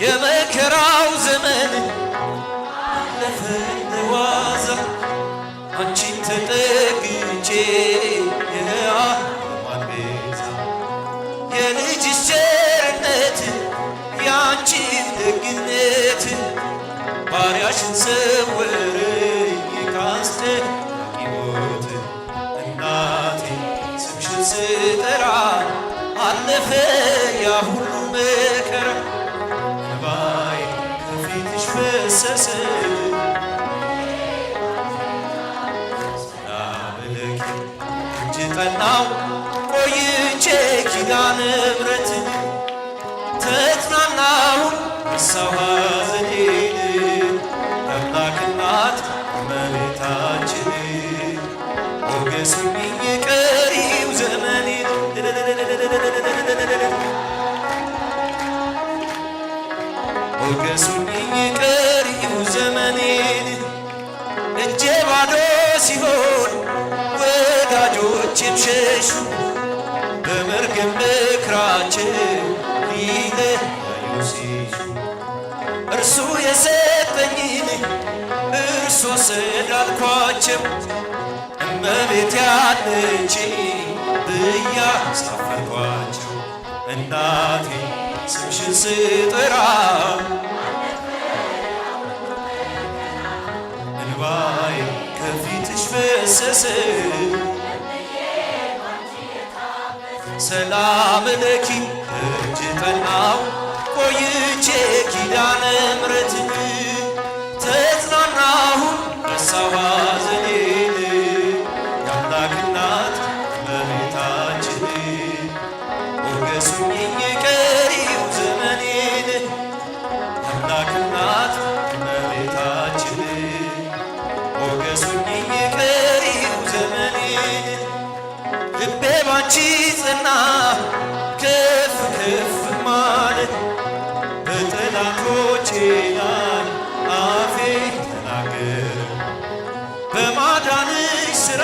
የመከራው ዘመን አለፈ እንደዋዛ አንቺን ተጠግቼ የዓለማት ቤዛ የልጅሽ ቸርነት ያንቺን ደግነት ባሪያሽን ሰወረኝ ካስጨናቂ ሞት እናቴ ስምሽን ስጠራ አለፈ ያ ሁሉ መከራ እንባዬ ከፊትሽ ፈሰሰ ሰላም ለኪ እጅ ጠናው ቆይቼ ኪዳነ ምሕረትን ተጽናናሁ ረሳሁ ሐዘኔን የአምላክ እናት እመቤታችን ሞገሱኝ ቀሪው ዘመኔን ሞገሱኝ ቀሪው ዘመኔን እጄ ባዶ ሲሆን ወዳጆቼም ሸሹ በመርገም ምክራቸው ሊለያዩ ሲሹ እርሱ የሰጠኝን እርሱ ወሰደ አልኳቸው እመቤቴ ያለችኝ ብዬ አሳፈርኳቸው እናቴ ስምሽን ስጠራ እንባዬ ከፊትሽ ፈሰሰ ሰላም ለኪ እጅ ጠናው ቆይቼ ኪዳነ ምሕረትን ተጽናናሁ ረሳሁ ሐዘኔን የአምላክ እናት እመቤታችን ሞገሱኝ ቀሪው ዘመኔን የአምላክ እናት እመቤታችን ሞገሱኝ ቀሪው ዘመኔን ልቤ ባንቺ ጸና ከፍ ከፍ ማለት በጠላቶቼ ላይ አፌ ተናገረ በማዳንሽ ሥራ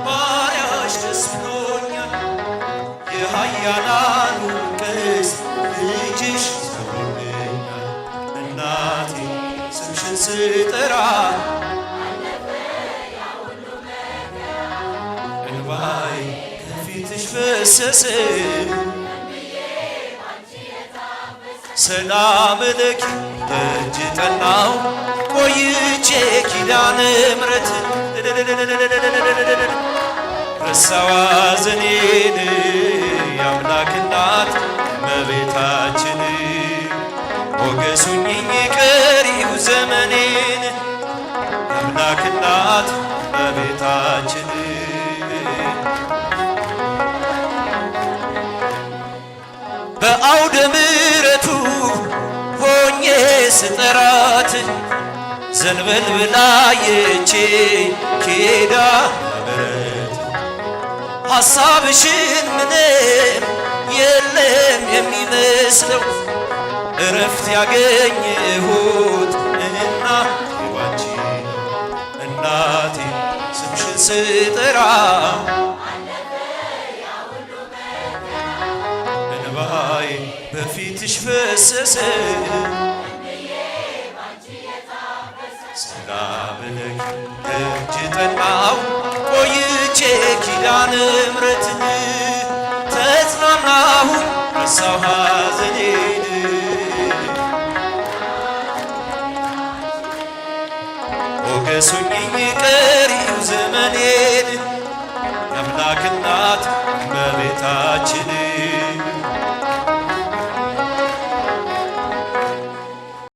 ባሪያሽ ደስ ብሎኛል የኃያላኑ ቀስት ልጅሽ ሰብሮልኛል እናቴ ስምሽን ስጠራ እንባዬ ከፊትሽ ፈሰሰ ሰላም ለኪ ደጅ ጠናው ቆይቼ ኪዳነ ምሕረትን ረሳሁ ሐዘኔን የአምላክ እናት እመቤታችን ሞገሱኝ ቀሪው ዘመኔን የአምላክ እናት እመቤታችን በአውደ ምሕረቱ ሆኜ ስጠራት ዘንበል ብላ አየችኝ ኪዳነ ምሕረት ሐሳብሽን ምንም የለም የሚመስለው እረፍት ያገኘሁት እናቴ ባንቺ እናቴ ስምሽን ስጠራ እንባዬ በፊትሽ ፈሰሰ ሰላም ለኪ ደጅ ጠናው ቆይቼ ኪዳነ ምሕረትን ተጽናናሁ ረሳሁ ሐዘኔን ሞገሱኝ ቀሪው ዘመኔን የአምላክ እናት እመቤታችን